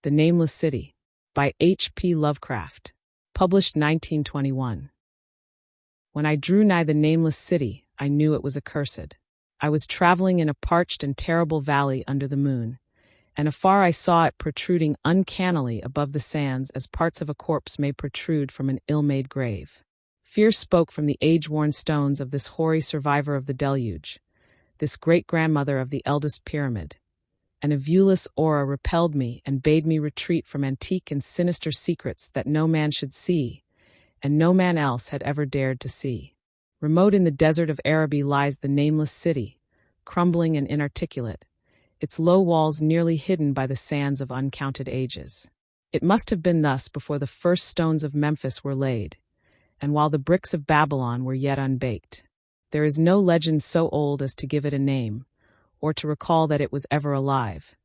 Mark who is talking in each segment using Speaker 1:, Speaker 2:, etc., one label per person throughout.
Speaker 1: The Nameless City, by H.P. Lovecraft, published 1921. When I drew nigh the nameless city, I knew it was accursed. I was traveling in a parched and terrible valley under the moon, and afar I saw it protruding uncannily above the sands as parts of a corpse may protrude from an ill-made grave. Fear spoke from the age-worn stones of this hoary survivor of the deluge, this great-grandmother of the eldest pyramid, and a viewless aura repelled me and bade me retreat from antique and sinister secrets that no man should see, and no man else had ever dared to see. Remote in the desert of Araby lies the nameless city, crumbling and inarticulate, its low walls nearly hidden by the sands of uncounted ages. It must have been thus before the first stones of Memphis were laid, and while the bricks of Babylon were yet unbaked. There is no legend so old as to give it a name, or to recall that it was ever alive.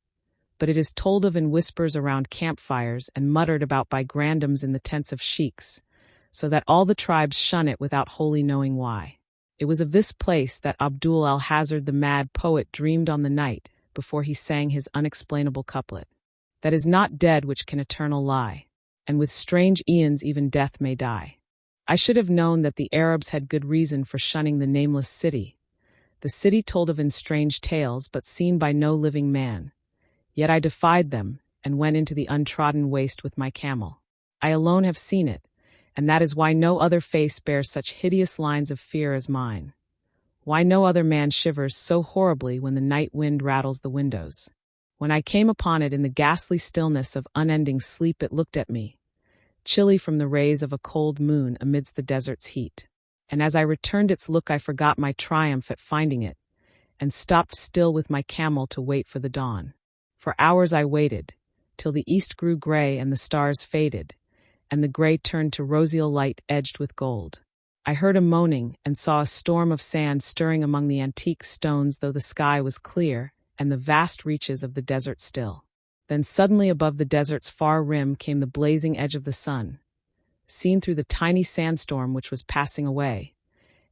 Speaker 1: But it is told of in whispers around campfires and muttered about by grandams in the tents of sheiks, so that all the tribes shun it without wholly knowing why. It was of this place that Abdul al-Hazard the mad poet dreamed on the night before he sang his unexplainable couplet. That is not dead which can eternal lie, and with strange eons even death may die. I should have known that the Arabs had good reason for shunning the nameless city, the city told of in strange tales but seen by no living man. Yet I defied them and went into the untrodden waste with my camel. I alone have seen it, and that is why no other face bears such hideous lines of fear as mine. Why no other man shivers so horribly when the night wind rattles the windows. When I came upon it in the ghastly stillness of unending sleep, it looked at me, chilly from the rays of a cold moon amidst the desert's heat. And as I returned its look, I forgot my triumph at finding it, and stopped still with my camel to wait for the dawn. For hours I waited, till the east grew gray and the stars faded, and the gray turned to roseal light edged with gold. I heard a moaning and saw a storm of sand stirring among the antique stones, though the sky was clear and the vast reaches of the desert still. Then suddenly above the desert's far rim came the blazing edge of the sun, seen through the tiny sandstorm which was passing away,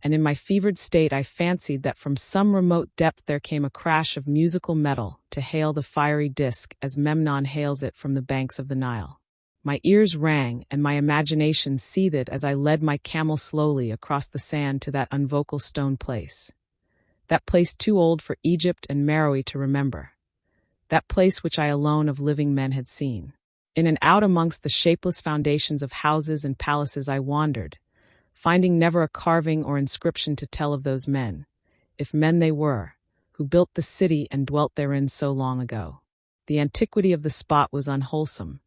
Speaker 1: and in my fevered state I fancied that from some remote depth there came a crash of musical metal to hail the fiery disk as Memnon hails it from the banks of the Nile. My ears rang and my imagination seethed as I led my camel slowly across the sand to that unvocal stone place. That place too old for Egypt and Meroe to remember. That place which I alone of living men had seen. In and out amongst the shapeless foundations of houses and palaces I wandered, finding never a carving or inscription to tell of those men, if men they were, who built the city and dwelt therein so long ago. The antiquity of the spot was unwholesome,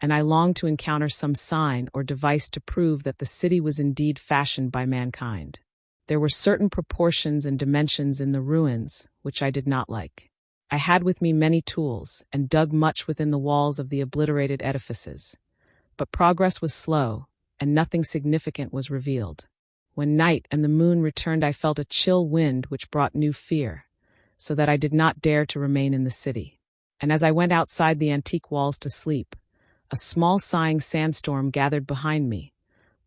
Speaker 1: and I longed to encounter some sign or device to prove that the city was indeed fashioned by mankind. There were certain proportions and dimensions in the ruins which I did not like. I had with me many tools and dug much within the walls of the obliterated edifices, but progress was slow and nothing significant was revealed. When night and the moon returned, I felt a chill wind which brought new fear, so that I did not dare to remain in the city. And as I went outside the antique walls to sleep, a small sighing sandstorm gathered behind me,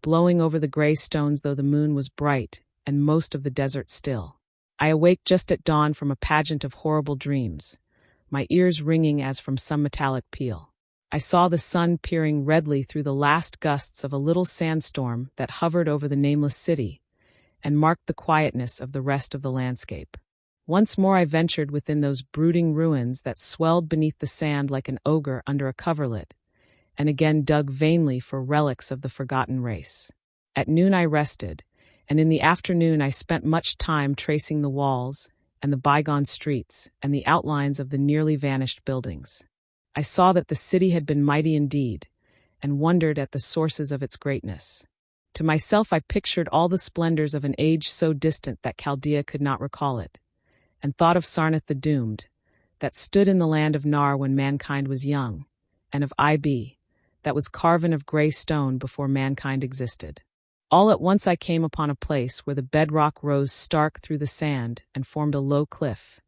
Speaker 1: blowing over the gray stones though the moon was bright and most of the desert still. I awaked just at dawn from a pageant of horrible dreams, my ears ringing as from some metallic peal. I saw the sun peering redly through the last gusts of a little sandstorm that hovered over the nameless city and marked the quietness of the rest of the landscape. Once more I ventured within those brooding ruins that swelled beneath the sand like an ogre under a coverlet, and again dug vainly for relics of the forgotten race. At noon I rested, and in the afternoon I spent much time tracing the walls and the bygone streets and the outlines of the nearly vanished buildings. I saw that the city had been mighty indeed, and wondered at the sources of its greatness. To myself I pictured all the splendors of an age so distant that Chaldea could not recall it, and thought of Sarnath the Doomed, that stood in the land of Nar when mankind was young, and of Ib, that was carven of grey stone before mankind existed. All at once I came upon a place where the bedrock rose stark through the sand and formed a low cliff,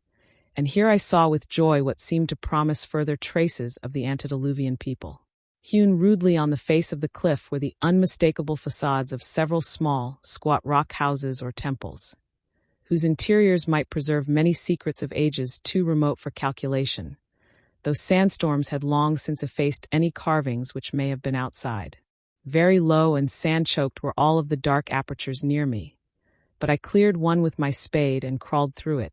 Speaker 1: and here I saw with joy what seemed to promise further traces of the antediluvian people. Hewn rudely on the face of the cliff were the unmistakable facades of several small, squat rock houses or temples, whose interiors might preserve many secrets of ages too remote for calculation, though sandstorms had long since effaced any carvings which may have been outside. Very low and sand-choked were all of the dark apertures near me, but I cleared one with my spade and crawled through it,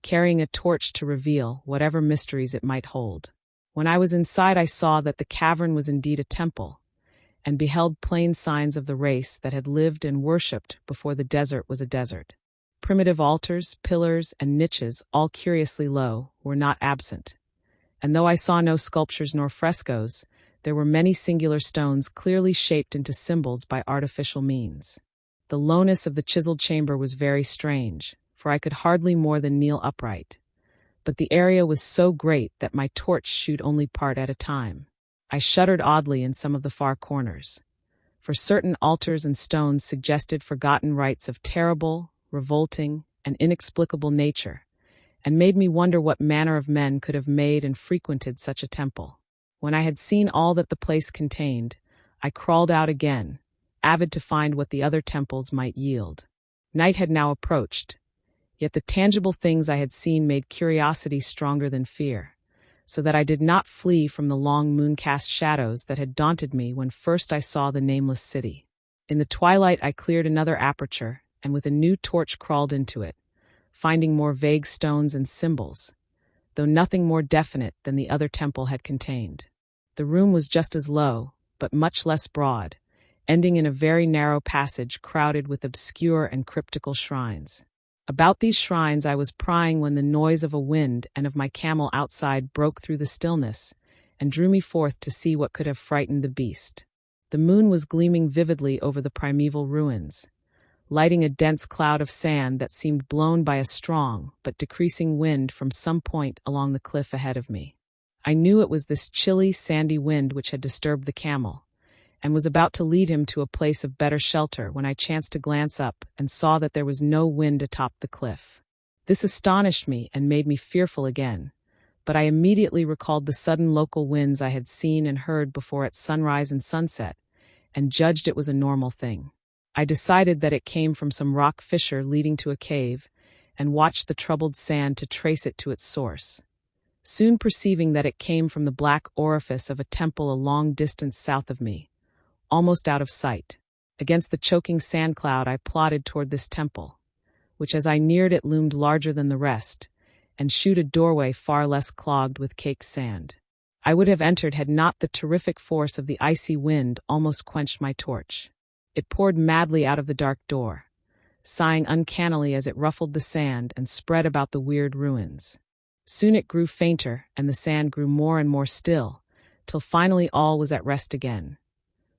Speaker 1: carrying a torch to reveal whatever mysteries it might hold. When I was inside, I saw that the cavern was indeed a temple, and beheld plain signs of the race that had lived and worshipped before the desert was a desert. Primitive altars, pillars, and niches, all curiously low, were not absent. And though I saw no sculptures nor frescoes, there were many singular stones clearly shaped into symbols by artificial means. The lowness of the chiseled chamber was very strange, for I could hardly more than kneel upright. But the area was so great that my torch shewed only part at a time. I shuddered oddly in some of the far corners, for certain altars and stones suggested forgotten rites of terrible, revolting, and inexplicable nature, and made me wonder what manner of men could have made and frequented such a temple. When I had seen all that the place contained, I crawled out again, avid to find what the other temples might yield. Night had now approached, yet the tangible things I had seen made curiosity stronger than fear, so that I did not flee from the long moon-cast shadows that had daunted me when first I saw the Nameless City. In the twilight I cleared another aperture, and with a new torch crawled into it, finding more vague stones and symbols, though nothing more definite than the other temple had contained. The room was just as low, but much less broad, ending in a very narrow passage crowded with obscure and cryptical shrines. About these shrines I was prying when the noise of a wind and of my camel outside broke through the stillness and drew me forth to see what could have frightened the beast. The moon was gleaming vividly over the primeval ruins, lighting a dense cloud of sand that seemed blown by a strong but decreasing wind from some point along the cliff ahead of me. I knew it was this chilly, sandy wind which had disturbed the camel, and was about to lead him to a place of better shelter when I chanced to glance up and saw that there was no wind atop the cliff. This astonished me and made me fearful again, but I immediately recalled the sudden local winds I had seen and heard before at sunrise and sunset, and judged it was a normal thing. I decided that it came from some rock fissure leading to a cave, and watched the troubled sand to trace it to its source, soon perceiving that it came from the black orifice of a temple a long distance south of me, almost out of sight. Against the choking sand cloud I plodded toward this temple, which as I neared it loomed larger than the rest, and shewed a doorway far less clogged with caked sand. I would have entered had not the terrific force of the icy wind almost quenched my torch. It poured madly out of the dark door, sighing uncannily as it ruffled the sand and spread about the weird ruins. Soon it grew fainter, and the sand grew more and more still, till finally all was at rest again.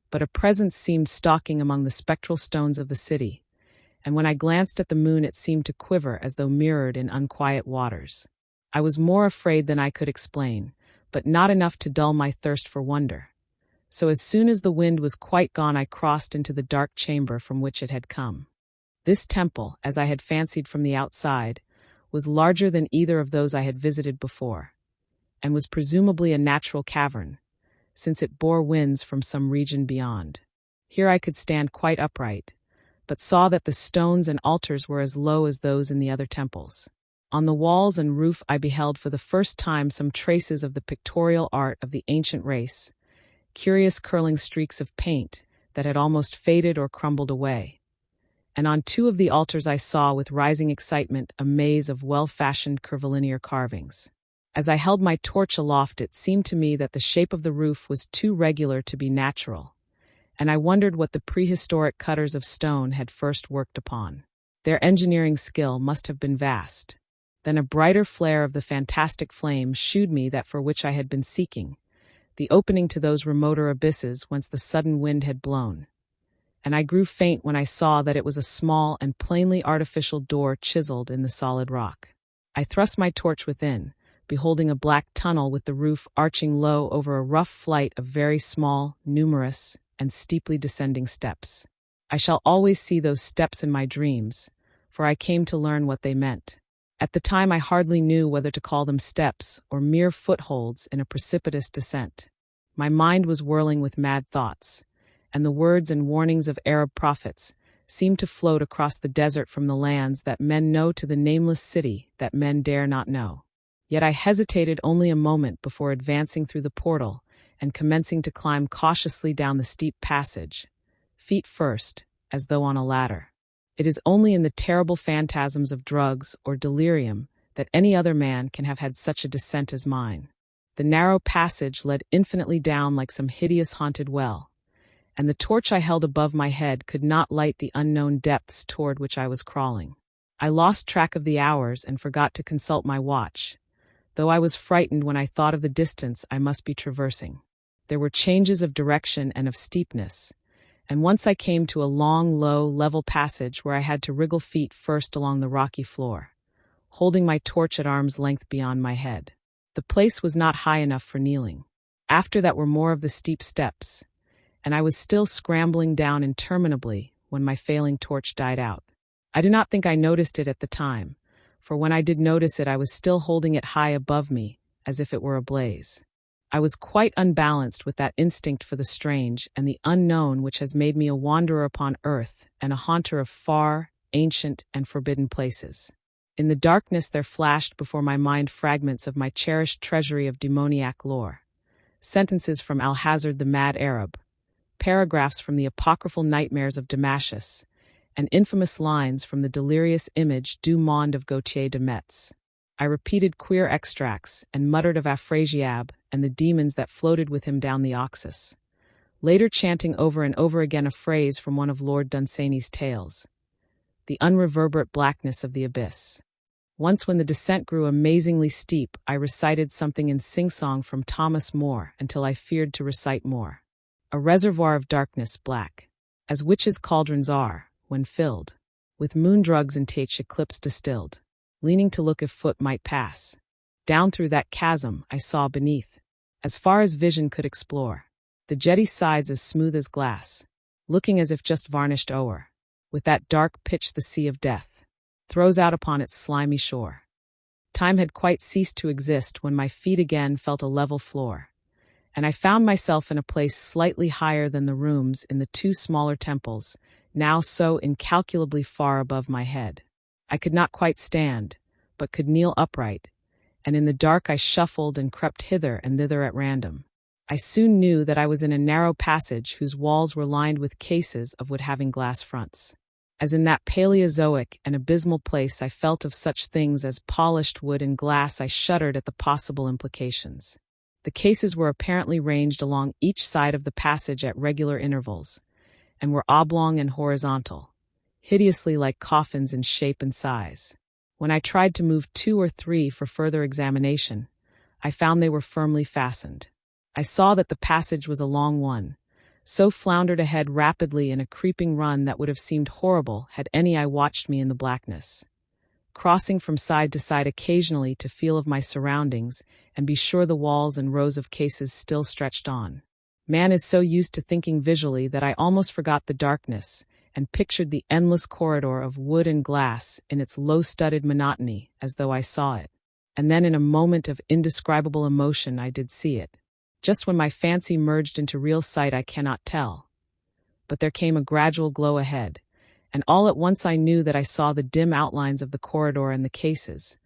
Speaker 1: But a presence seemed stalking among the spectral stones of the city, and when I glanced at the moon it seemed to quiver as though mirrored in unquiet waters. I was more afraid than I could explain, but not enough to dull my thirst for wonder. So as soon as the wind was quite gone I crossed into the dark chamber from which it had come. This temple, as I had fancied from the outside, was larger than either of those I had visited before, and was presumably a natural cavern, since it bore winds from some region beyond. Here I could stand quite upright, but saw that the stones and altars were as low as those in the other temples. On the walls and roof I beheld for the first time some traces of the pictorial art of the ancient race, curious curling streaks of paint that had almost faded or crumbled away. And on two of the altars I saw with rising excitement a maze of well-fashioned curvilinear carvings. As I held my torch aloft it seemed to me that the shape of the roof was too regular to be natural, and I wondered what the prehistoric cutters of stone had first worked upon. Their engineering skill must have been vast. Then a brighter flare of the fantastic flame shewed me that for which I had been seeking, the opening to those remoter abysses whence the sudden wind had blown. And I grew faint when I saw that it was a small and plainly artificial door chiseled in the solid rock. I thrust my torch within, beholding a black tunnel with the roof arching low over a rough flight of very small, numerous, and steeply descending steps. I shall always see those steps in my dreams, for I came to learn what they meant. At the time I hardly knew whether to call them steps or mere footholds in a precipitous descent. My mind was whirling with mad thoughts, and the words and warnings of Arab prophets seemed to float across the desert from the lands that men know to the nameless city that men dare not know. Yet I hesitated only a moment before advancing through the portal and commencing to climb cautiously down the steep passage, feet first, as though on a ladder. It is only in the terrible phantasms of drugs or delirium that any other man can have had such a descent as mine. The narrow passage led infinitely down like some hideous haunted well, and the torch I held above my head could not light the unknown depths toward which I was crawling. I lost track of the hours and forgot to consult my watch, though I was frightened when I thought of the distance I must be traversing. There were changes of direction and of steepness, and once I came to a long, low, level passage where I had to wriggle feet first along the rocky floor, holding my torch at arm's length beyond my head. The place was not high enough for kneeling. After that were more of the steep steps, and I was still scrambling down interminably when my failing torch died out. I do not think I noticed it at the time, for when I did notice it I was still holding it high above me, as if it were ablaze. I was quite unbalanced with that instinct for the strange and the unknown which has made me a wanderer upon earth and a haunter of far, ancient, and forbidden places. In the darkness there flashed before my mind fragments of my cherished treasury of demoniac lore, sentences from Alhazard the Mad Arab, paragraphs from the apocryphal nightmares of Damascus, and infamous lines from the delirious image du monde of Gautier de Metz. I repeated queer extracts and muttered of Afrasiab and the demons that floated with him down the Oxus, later chanting over and over again a phrase from one of Lord Dunsany's tales, the unreverberate blackness of the abyss. Once when the descent grew amazingly steep, I recited something in sing-song from Thomas Moore until I feared to recite more. A reservoir of darkness black, as witches' cauldrons are, when filled, with moon drugs and Tait's eclipse distilled, leaning to look if foot might pass. Down through that chasm I saw beneath, as far as vision could explore, the jetty sides as smooth as glass, looking as if just varnished o'er, with that dark pitch the sea of death throws out upon its slimy shore. Time had quite ceased to exist when my feet again felt a level floor, and I found myself in a place slightly higher than the rooms in the two smaller temples, now so incalculably far above my head. I could not quite stand, but could kneel upright, and in the dark I shuffled and crept hither and thither at random. I soon knew that I was in a narrow passage whose walls were lined with cases of wood having glass fronts. As in that Paleozoic and abysmal place I felt of such things as polished wood and glass, I shuddered at the possible implications. The cases were apparently ranged along each side of the passage at regular intervals, and were oblong and horizontal, hideously like coffins in shape and size. When I tried to move 2 or 3 for further examination, I found they were firmly fastened. I saw that the passage was a long one, so floundered ahead rapidly in a creeping run that would have seemed horrible had any eye watched me in the blackness, crossing from side to side occasionally to feel of my surroundings and be sure the walls and rows of cases still stretched on. Man is so used to thinking visually that I almost forgot the darkness and pictured the endless corridor of wood and glass in its low-studded monotony as though I saw it. And then in a moment of indescribable emotion I did see it. Just when my fancy merged into real sight I cannot tell. But there came a gradual glow ahead, and all at once I knew that I saw the dim outlines of the corridor and the cases,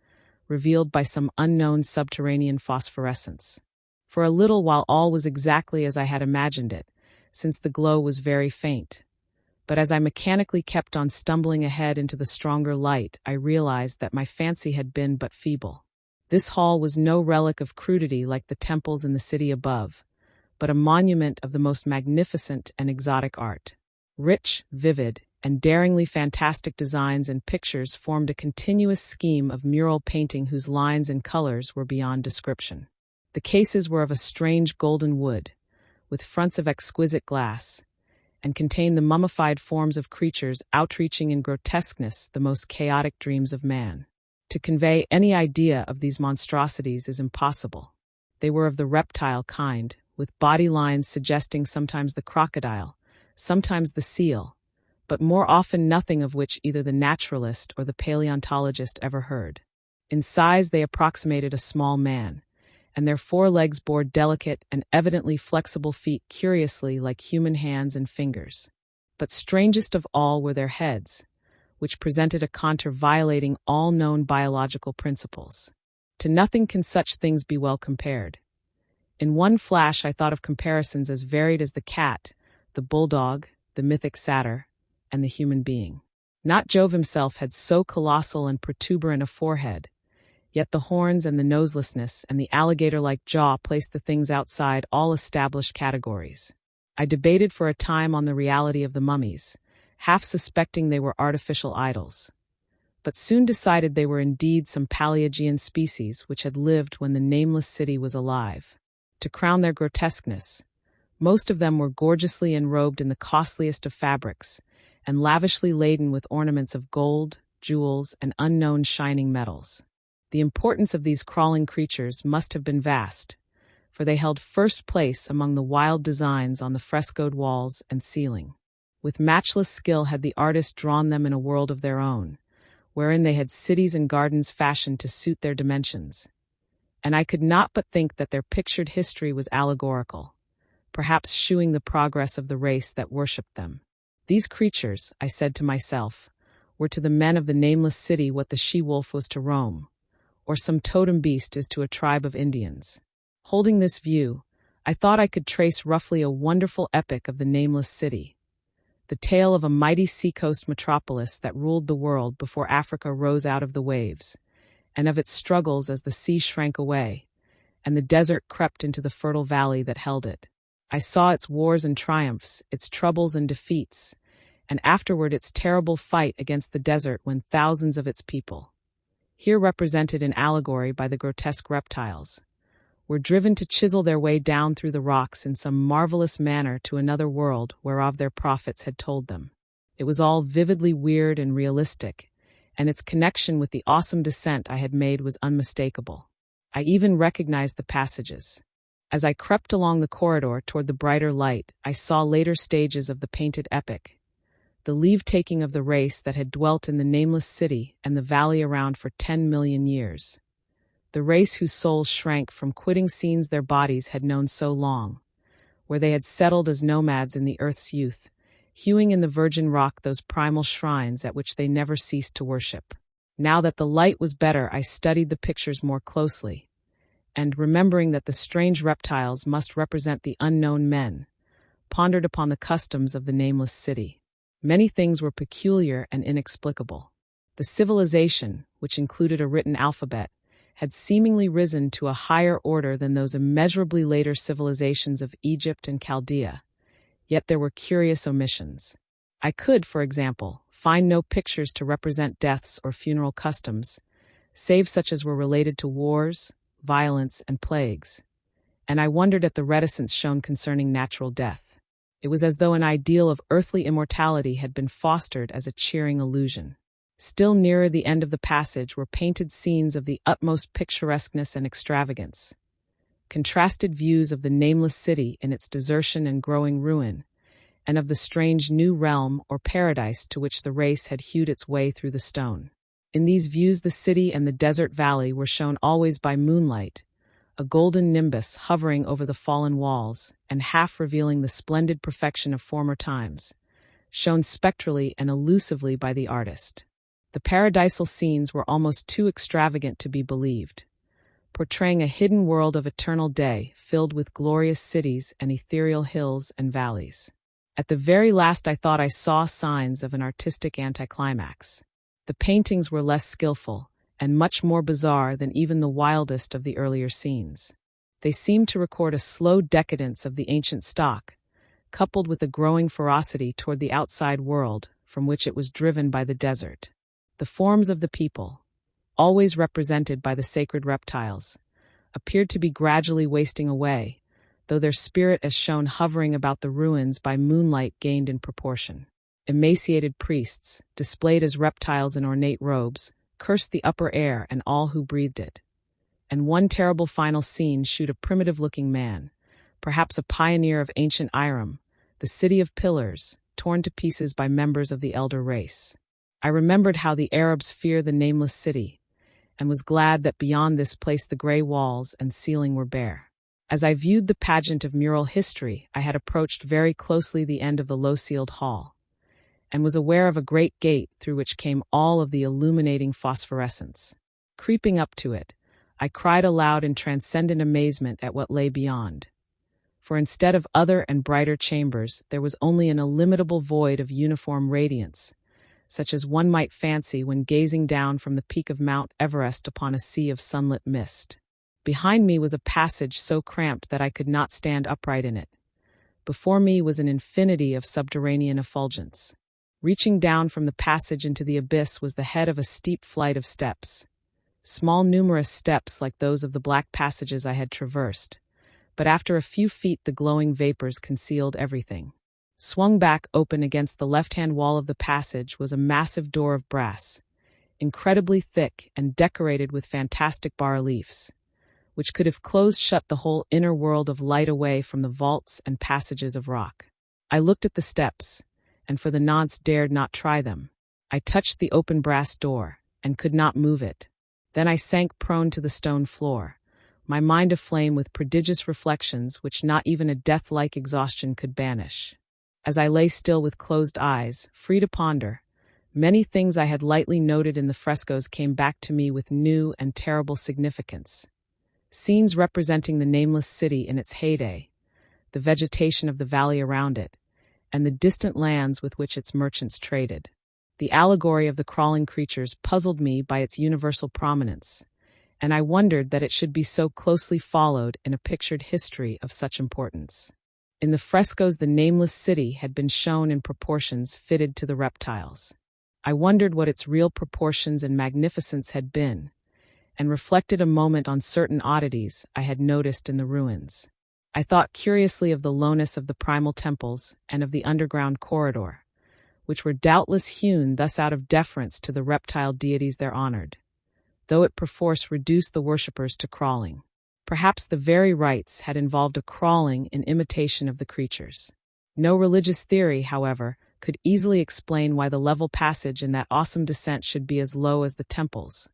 Speaker 1: revealed by some unknown subterranean phosphorescence. For a little while all was exactly as I had imagined it, since the glow was very faint. But as I mechanically kept on stumbling ahead into the stronger light, I realized that my fancy had been but feeble. This hall was no relic of crudity like the temples in the city above, but a monument of the most magnificent and exotic art. Rich, vivid, and daringly fantastic designs and pictures formed a continuous scheme of mural painting whose lines and colors were beyond description. The cases were of a strange golden wood, with fronts of exquisite glass, and contained the mummified forms of creatures outreaching in grotesqueness the most chaotic dreams of man. To convey any idea of these monstrosities is impossible. They were of the reptile kind, with body lines suggesting sometimes the crocodile, sometimes the seal, but more often nothing of which either the naturalist or the paleontologist ever heard. In size they approximated a small man, and their 4 legs bore delicate and evidently flexible feet curiously like human hands and fingers. But strangest of all were their heads, which presented a contour violating all known biological principles. To nothing can such things be well compared. In one flash I thought of comparisons as varied as the cat, the bulldog, the mythic satyr, and the human being. Not Jove himself had so colossal and protuberant a forehead, yet the horns and the noselessness and the alligator-like jaw placed the things outside all established categories. I debated for a time on the reality of the mummies, half suspecting they were artificial idols, but soon decided they were indeed some Paleogean species which had lived when the Nameless City was alive. To crown their grotesqueness, most of them were gorgeously enrobed in the costliest of fabrics and lavishly laden with ornaments of gold, jewels, and unknown shining metals. The importance of these crawling creatures must have been vast, for they held first place among the wild designs on the frescoed walls and ceiling. With matchless skill had the artist drawn them in a world of their own, wherein they had cities and gardens fashioned to suit their dimensions. And I could not but think that their pictured history was allegorical, perhaps shewing the progress of the race that worshipped them. These creatures, I said to myself, were to the men of the Nameless City what the she-wolf was to Rome, or some totem beast is to a tribe of Indians. Holding this view, I thought I could trace roughly a wonderful epic of the Nameless City, the tale of a mighty seacoast metropolis that ruled the world before Africa rose out of the waves, and of its struggles as the sea shrank away, and the desert crept into the fertile valley that held it. I saw its wars and triumphs, its troubles and defeats, and afterward its terrible fight against the desert when thousands of its people, here represented in allegory by the grotesque reptiles, were driven to chisel their way down through the rocks in some marvelous manner to another world whereof their prophets had told them. It was all vividly weird and realistic, and its connection with the awesome descent I had made was unmistakable. I even recognized the passages. As I crept along the corridor toward the brighter light, I saw later stages of the painted epic, the leave-taking of the race that had dwelt in the Nameless City and the valley around for 10 million years. The race whose souls shrank from quitting scenes their bodies had known so long, where they had settled as nomads in the earth's youth, hewing in the virgin rock those primal shrines at which they never ceased to worship. Now that the light was better, I studied the pictures more closely, and, remembering that the strange reptiles must represent the unknown men, pondered upon the customs of the Nameless City. Many things were peculiar and inexplicable. The civilization, which included a written alphabet, had seemingly risen to a higher order than those immeasurably later civilizations of Egypt and Chaldea, yet there were curious omissions. I could, for example, find no pictures to represent deaths or funeral customs, save such as were related to wars, violence, and plagues, and I wondered at the reticence shown concerning natural death. It was as though an ideal of earthly immortality had been fostered as a cheering illusion. Still nearer the end of the passage were painted scenes of the utmost picturesqueness and extravagance, contrasted views of the Nameless City in its desertion and growing ruin, and of the strange new realm or paradise to which the race had hewed its way through the stone. In these views the city and the desert valley were shown always by moonlight, a golden nimbus hovering over the fallen walls and half revealing the splendid perfection of former times, shown spectrally and elusively by the artist. The paradisal scenes were almost too extravagant to be believed, portraying a hidden world of eternal day filled with glorious cities and ethereal hills and valleys. At the very last I thought I saw signs of an artistic anticlimax. The paintings were less skillful and much more bizarre than even the wildest of the earlier scenes. They seemed to record a slow decadence of the ancient stock, coupled with a growing ferocity toward the outside world from which it was driven by the desert. The forms of the people, always represented by the sacred reptiles, appeared to be gradually wasting away, though their spirit as shown hovering about the ruins by moonlight gained in proportion. Emaciated priests, displayed as reptiles in ornate robes, cursed the upper air and all who breathed it. And one terrible final scene shewed a primitive-looking man, perhaps a pioneer of ancient Iram, the city of pillars, torn to pieces by members of the elder race. I remembered how the Arabs fear the Nameless City, and was glad that beyond this place the grey walls and ceiling were bare. As I viewed the pageant of mural history, I had approached very closely the end of the low-ceiled hall, and was aware of a great gate through which came all of the illuminating phosphorescence. Creeping up to it, I cried aloud in transcendent amazement at what lay beyond. For instead of other and brighter chambers, there was only an illimitable void of uniform radiance, such as one might fancy when gazing down from the peak of Mount Everest upon a sea of sunlit mist. Behind me was a passage so cramped that I could not stand upright in it. Before me was an infinity of subterranean effulgence. Reaching down from the passage into the abyss was the head of a steep flight of steps. Small, numerous steps like those of the black passages I had traversed, but after a few feet the glowing vapors concealed everything. Swung back open against the left-hand wall of the passage was a massive door of brass, incredibly thick and decorated with fantastic bas-reliefs, which could have closed shut the whole inner world of light away from the vaults and passages of rock. I looked at the steps, and for the nonce dared not try them. I touched the open brass door, and could not move it. Then I sank prone to the stone floor, my mind aflame with prodigious reflections which not even a death-like exhaustion could banish. As I lay still with closed eyes, free to ponder, many things I had lightly noted in the frescoes came back to me with new and terrible significance. Scenes representing the Nameless City in its heyday, the vegetation of the valley around it, and the distant lands with which its merchants traded. The allegory of the crawling creatures puzzled me by its universal prominence, and I wondered that it should be so closely followed in a pictured history of such importance. In the frescoes, the Nameless City had been shown in proportions fitted to the reptiles. I wondered what its real proportions and magnificence had been, and reflected a moment on certain oddities I had noticed in the ruins. I thought curiously of the lowness of the primal temples and of the underground corridor, which were doubtless hewn thus out of deference to the reptile deities there honored, though it perforce reduced the worshippers to crawling. Perhaps the very rites had involved a crawling in imitation of the creatures. No religious theory, however, could easily explain why the level passage in that awesome descent should be as low as the temples,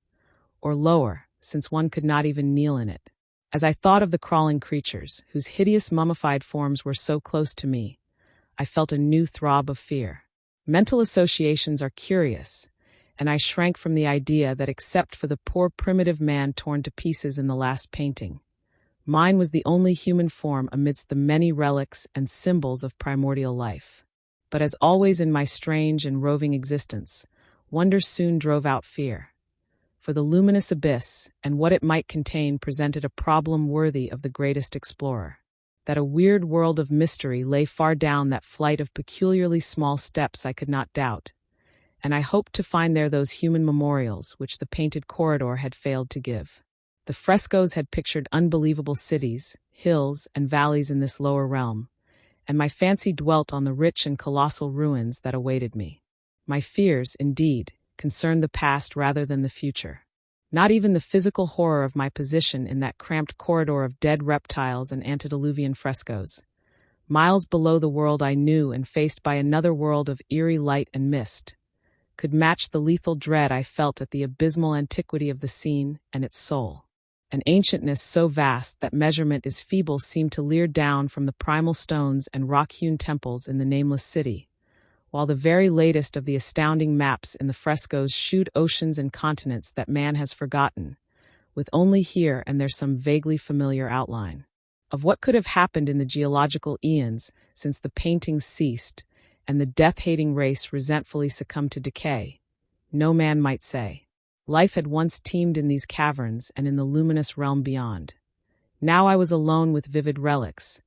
Speaker 1: or lower, since one could not even kneel in it. As I thought of the crawling creatures, whose hideous mummified forms were so close to me, I felt a new throb of fear. Mental associations are curious, and I shrank from the idea that except for the poor primitive man torn to pieces in the last painting, mine was the only human form amidst the many relics and symbols of primordial life. But as always in my strange and roving existence, wonder soon drove out fear. For the luminous abyss and what it might contain presented a problem worthy of the greatest explorer. That a weird world of mystery lay far down that flight of peculiarly small steps I could not doubt, and I hoped to find there those human memorials which the painted corridor had failed to give. The frescoes had pictured unbelievable cities, hills, and valleys in this lower realm, and my fancy dwelt on the rich and colossal ruins that awaited me. My fears, indeed, concerned the past rather than the future. Not even the physical horror of my position in that cramped corridor of dead reptiles and antediluvian frescoes, miles below the world I knew and faced by another world of eerie light and mist, could match the lethal dread I felt at the abysmal antiquity of the scene and its soul. An ancientness so vast that measurement is feeble seemed to leer down from the primal stones and rock-hewn temples in the Nameless City, while the very latest of the astounding maps in the frescoes shewed oceans and continents that man has forgotten, with only here and there some vaguely familiar outline. Of what could have happened in the geological eons since the paintings ceased and the death-hating race resentfully succumbed to decay, no man might say. Life had once teemed in these caverns and in the luminous realm beyond. Now I was alone with vivid relics,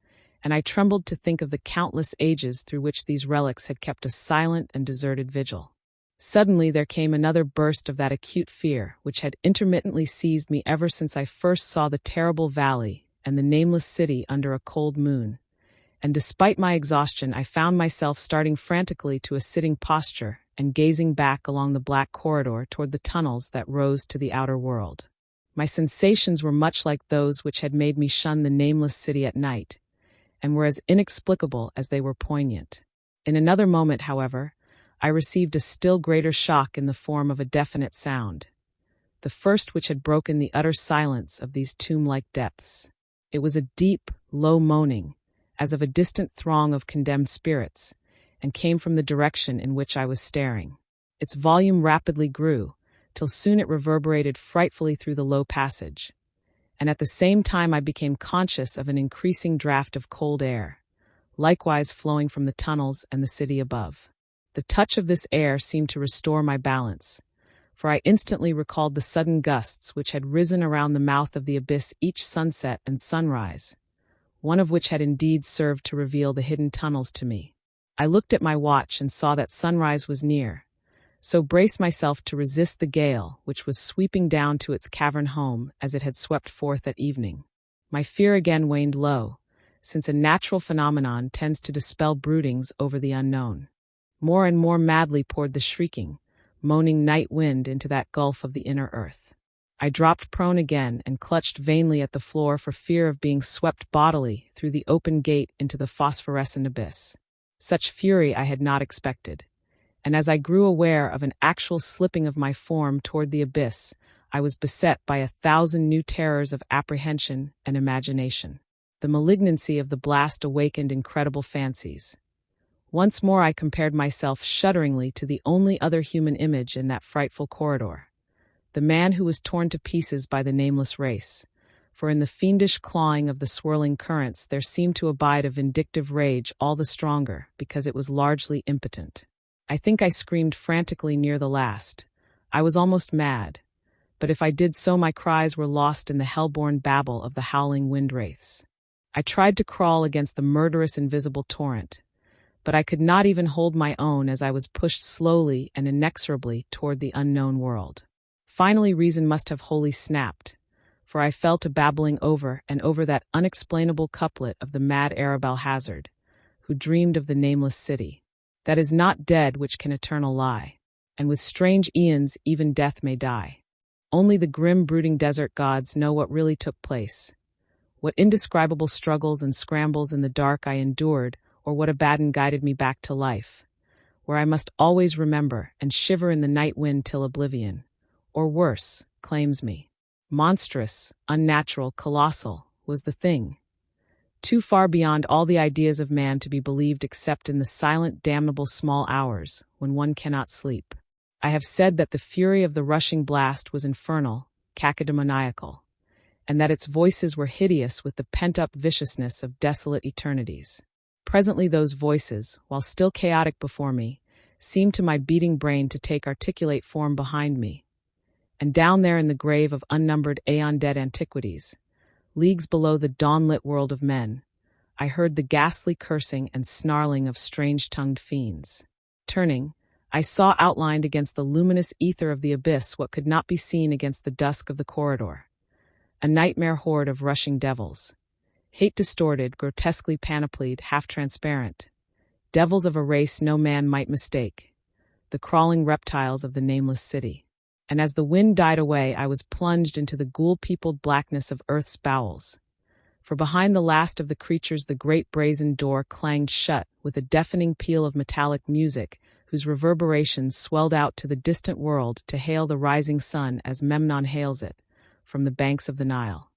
Speaker 1: and I trembled to think of the countless ages through which these relics had kept a silent and deserted vigil. Suddenly there came another burst of that acute fear which had intermittently seized me ever since I first saw the terrible valley and the Nameless City under a cold moon, and despite my exhaustion I found myself starting frantically to a sitting posture and gazing back along the black corridor toward the tunnels that rose to the outer world. My sensations were much like those which had made me shun the Nameless City at night, and were as inexplicable as they were poignant. In another moment, however, I received a still greater shock in the form of a definite sound, the first which had broken the utter silence of these tomb-like depths. It was a deep, low moaning, as of a distant throng of condemned spirits, and came from the direction in which I was staring. Its volume rapidly grew, till soon it reverberated frightfully through the low passage, and at the same time I became conscious of an increasing draft of cold air, likewise flowing from the tunnels and the city above. The touch of this air seemed to restore my balance, for I instantly recalled the sudden gusts which had risen around the mouth of the abyss each sunset and sunrise, one of which had indeed served to reveal the hidden tunnels to me. I looked at my watch and saw that sunrise was near, so braced myself to resist the gale which was sweeping down to its cavern home as it had swept forth at evening. My fear again waned low, since a natural phenomenon tends to dispel broodings over the unknown. More and more madly poured the shrieking, moaning night wind into that gulf of the inner earth. I dropped prone again and clutched vainly at the floor for fear of being swept bodily through the open gate into the phosphorescent abyss. Such fury I had not expected, and as I grew aware of an actual slipping of my form toward the abyss, I was beset by 1,000 new terrors of apprehension and imagination. The malignancy of the blast awakened incredible fancies. Once more I compared myself shudderingly to the only other human image in that frightful corridor, the man who was torn to pieces by the nameless race, for in the fiendish clawing of the swirling currents there seemed to abide a vindictive rage all the stronger because it was largely impotent. I think I screamed frantically near the last. I was almost mad, but if I did so my cries were lost in the hell-born babble of the howling wind wraiths. I tried to crawl against the murderous invisible torrent, but I could not even hold my own as I was pushed slowly and inexorably toward the unknown world. Finally reason must have wholly snapped, for I fell to babbling over and over that unexplainable couplet of the mad Arabelle Hazard, who dreamed of the nameless city, that is not dead which can eternal lie, and with strange aeons even death may die. Only the grim brooding desert gods know what really took place, what indescribable struggles and scrambles in the dark I endured, or what Abaddon guided me back to life, where I must always remember and shiver in the night wind till oblivion, or worse, claims me. Monstrous, unnatural, colossal was the thing, too far beyond all the ideas of man to be believed except in the silent, damnable small hours when one cannot sleep. I have said that the fury of the rushing blast was infernal, cacodemoniacal, and that its voices were hideous with the pent-up viciousness of desolate eternities. Presently those voices, while still chaotic before me, seemed to my beating brain to take articulate form behind me. And down there in the grave of unnumbered aeon-dead antiquities, leagues below the dawn-lit world of men, I heard the ghastly cursing and snarling of strange-tongued fiends. Turning, I saw outlined against the luminous ether of the abyss what could not be seen against the dusk of the corridor. A nightmare horde of rushing devils, hate-distorted, grotesquely panoplied, half-transparent, devils of a race no man might mistake, the crawling reptiles of the nameless city. And as the wind died away, I was plunged into the ghoul-peopled blackness of earth's bowels. For behind the last of the creatures the great brazen door clanged shut with a deafening peal of metallic music, whose reverberations swelled out to the distant world to hail the rising sun as Memnon hails it, from the banks of the Nile.